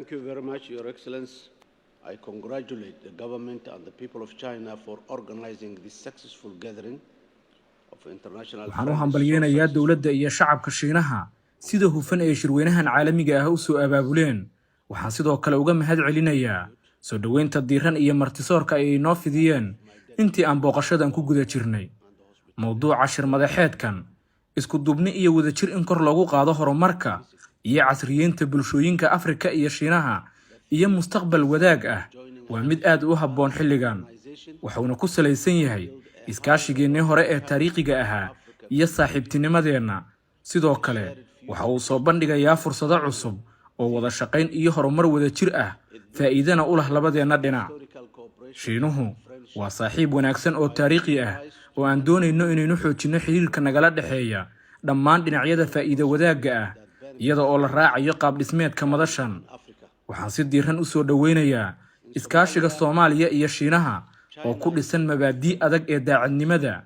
Thank you very much, Your Excellency. I congratulate the government and the people of China for organizing this successful gathering of international waxaan u hambalyeeynaya dawladda iyo shacabka Shiinaha sida hufan ee shirweynahan caalamiga ah u soo abaabuleen. waxaan sidoo kale uga mahad celinayaa soo dhaweynta diiran iyo martisoorka ay inoo fidiyeen intii aan booqashadan ku guda jirnay. mowduuca shir madaxeedkan isku duubni iyo wadajir in kor loogu qaado horumarka iyo casriyeynta bulshooyinka Afrika iyo Shiinaha iyo mustaqbal wadaag ah waa mid aad u habboon xilligan. wuxuuna ku salaysan yahay iskaashigeennii hore ee taariikhiga ahaa iyo saaxiibtinimadeena. sidoo kale waxa uu soo bandhigayaa fursado cusub oo wada shaqayn iyo horumar wadajir ah faa'iidana u leh labadeena dhinac. Shiinuhu waa saaxiib wanaagsan oo taariikhi ah oo aan doonayno inaynu xoojino xiriirka nagala dhaxeeya dhammaan dhinacyada faa'iido wadaagga ah iyada oo la raacayo qaab dhismeedka madashan. waxaan si diiran u soo dhaweynayaa iskaashiga Soomaaliya iyo Shiinaha oo ku dhisan mabaadi' adag ee daacadnimada,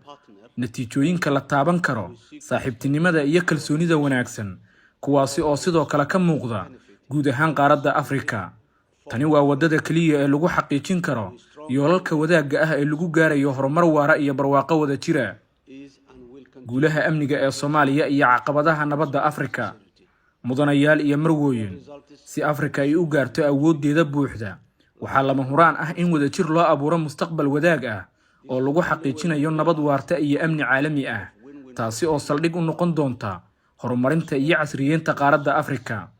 natiijooyinka la taaban karo, saaxiibtinimada iyo kalsoonida wanaagsan, kuwaasi oo sidoo kale ka muuqda guud ahaan qaaradda Afrika. tani waa wadada kaliya ee lagu xaqiijin karo yoolalka wadaagga ah ee lagu gaarayo horumar waara iyo barwaaqo wada jira. guulaha amniga ee Soomaaliya iyo caqabadaha nabadda Afrika. mudanayaal iyo marwooyin, si Afrika ay u gaarto awooddeeda buuxda, waxaa lama huraan ah in wadajir loo abuuro mustaqbal wadaag ah oo lagu xaqiijinayo nabad waarta iyo amni caalami ah, taasi oo saldhig u noqon doonta horumarinta iyo casriyeynta qaaradda Afrika.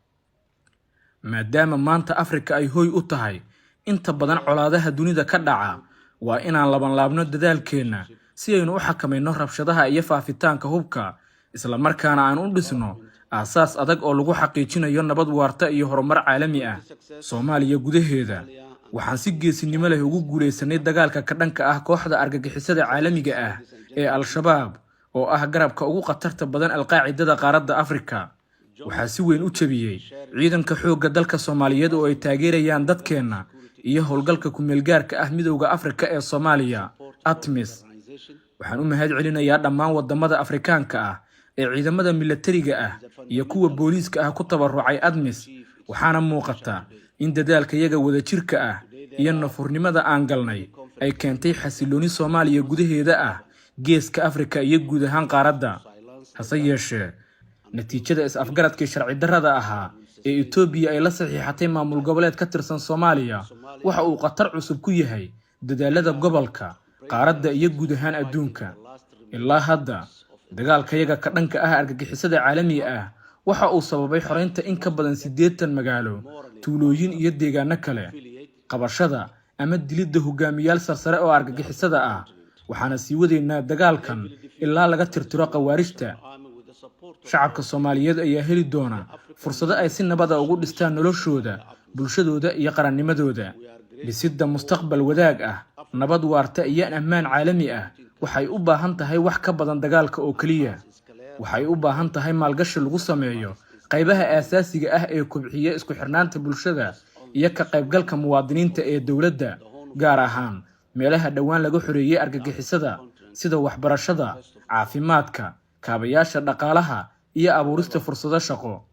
maadaama maanta Afrika ay hoy u tahay inta badan colaadaha dunida ka dhaca, waa inaan labanlaabno dadaalkeena si aynu u xakamayno rabshadaha iyo faafitaanka hubka, isla markaana aan u dhisno aasaas adag oo lagu xaqiijinayo nabad waarta iyo horumar caalami ah. Soomaaliya gudaheeda waxaan si geesinimo leh ugu guuleysanay dagaalka ka dhanka ah kooxda argagixisada caalamiga ah ee Al-Shabaab oo ah garabka ugu khatarta badan Al-Qaacidada qaaradda Afrika. waxaa si weyn u jabiyey ciidanka xoogga dalka Soomaaliyeed oo ay taageerayaan dadkeena iyo howlgalka ku meelgaarka ah Midowga Afrika ee Soomaaliya ATMIS. waxaan u mahad celinayaa dhammaan wadamada Afrikaanka ah ee ciidamada militariga ah iyo kuwa booliiska ah ku tabarucay ATMIS. waxaana muuqata in dadaalka iyaga wadajirka ah iyo nafurnimada aan galnay ay keentay xasilooni Soomaaliya gudaheeda ah, geeska Afrika iyo guud ahaan qaaradda. hase yeeshee natiijada is-afgaradkii sharci darrada ahaa ee Itoobiya ay la saxiixatay maamul goboleed ka tirsan Soomaaliya waxa uu khatar cusub ku yahay dadaalada gobolka, qaaradda iyo guud ahaan adduunka. ilaa hadda dagaalkayaga ka dhanka ah argagixisada caalamiga ah waxa uu sababay xoreynta in ka badan 80 magaalo, tuulooyin iyo deegaano kale, qabashada ama dilidda hogaamiyaal sarsare oo argagixisada ah. waxaana sii wadaynaa dagaalkan ilaa laga tirtiro khawaarijta. shacabka Soomaaliyeed ayaa heli doona fursado ay si nabad ah ugu dhistaan noloshooda, bulshadooda iyo qarannimadooda. dhisidda mustaqbal wadaag ah, nabad waarta iyo ammaan caalami ah waxay u baahan tahay wax ka badan dagaalka oo kaliya. waxay u baahan tahay maalgashi lagu sameeyo qaybaha aasaasiga ah ee kobciya isku xirnaanta bulshada iyo ka qaybgalka muwaadiniinta ee dawladda, gaar ahaan meelaha dhawaan laga xoreeyay argagixisada sida waxbarashada, caafimaadka, kaabayaasha dhaqaalaha iyo abuurista fursado shaqo.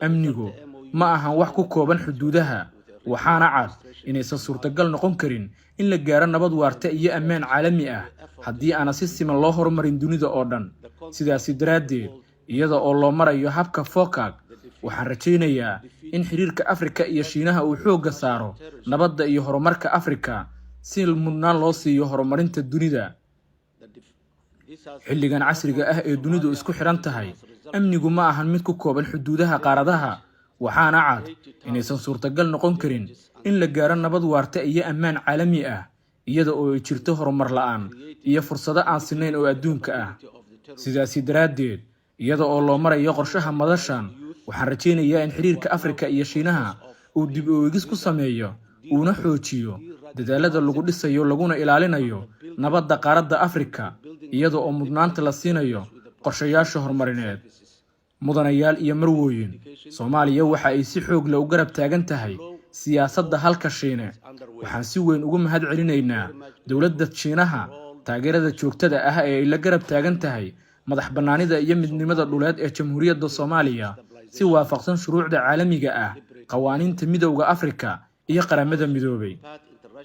amnigu ma ahan wax ku kooban xuduudaha, waxaana cad inaysan suurtagal noqon karin in la gaaro nabad waarta iyo ammaan caalami ah haddii aan si siman loo horumarin dunida oo dhan. sidaasi daraaddeed, iyada oo loo marayo habka FOCAC, waxaan rajaynayaa in xiriirka Afrika iyo Shiinaha uu xoogga saaro nabadda iyo horumarka Afrika si mudnaan loo siiyo horumarinta dunida. xilligan casriga ah ee dunidu isku xiran tahay, amnigu ma ahan mid ku kooban xuduudaha qaaradaha, waxaana cad inaysan suurtagal noqon karin in la gaaro nabad waarta iyo ammaan caalami ah iyada oo ay jirto horumar la'aan iyo fursado aan sinayn oo adduunka ah. sidaasi daraaddeed, iyada oo loo marayo qorshaha madashan, waxaan rajaynayaa in xiriirka Afrika iyo Shiinaha uu dib u eegis ku sameeyo uuna xoojiyo dadaalada lagu dhisayo laguna ilaalinayo nabadda qaaradda Afrika iyada oo mudnaanta la siinayo qorshayaasha horumarineed. mudanayaal iyo marwooyin, Soomaaliya waxa ay si xoog leh u garab taagan tahay siyaasadda halka Shiine. waxaan si weyn ugu mahad celinaynaa dawladda Shiinaha taageerada joogtada ah ee ay la garab taagan tahay madax bannaanida iyo midnimada dhuleed ee Jamhuuriyadda Soomaaliya si waafaqsan shuruucda caalamiga ah qawaaniinta midowga Afrika iyo qaramada midoobay.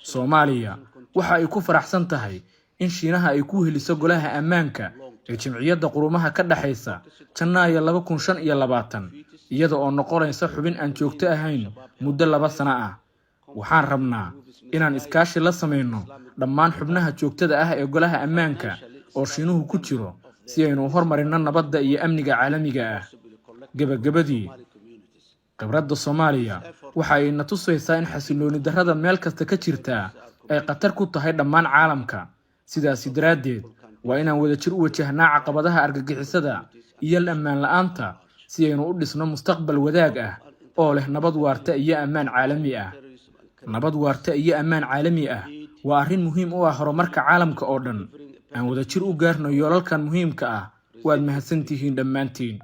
Soomaaliya waxa ay ku faraxsan tahay in Shiinaha ay ku heliso golaha ammaanka ee Jamciyadda Quruumaha ka dhaxaysa Janaayo 2025 iyada oo noqonaysa xubin aan joogto ahayn muddo 2 sano ah. Waxaan rabnaa inaan iskaashi la sameeyno dhammaan xubnaha joogtada ah ee golaha ammaanka oo Shiinuhu ku jiro si aynu horumarino nabadda iyo amniga caalamiga ah. Gabagabadii, khibradda Soomaaliya waxa ay na tusaysaa in xasilooni darrada meel kasta ka jirta ay khatar ku tahay dhammaan caalamka. Sidaas daraaddeed, waa inaan wadajir u wajahnaa caqabadaha argagixisada iyo ammaan la'aanta si aynu u dhisno mustaqbal wadaag ah oo leh nabad waarta iyo ammaan caalami ah. Nabad waarta iyo ammaan caalami ah waa arrin muhiim u ah horumarka caalamka oo dhan. Aan wadajir u gaarno yoolalkan muhiimka ah. Waad mahadsantihiin dhammaantiin.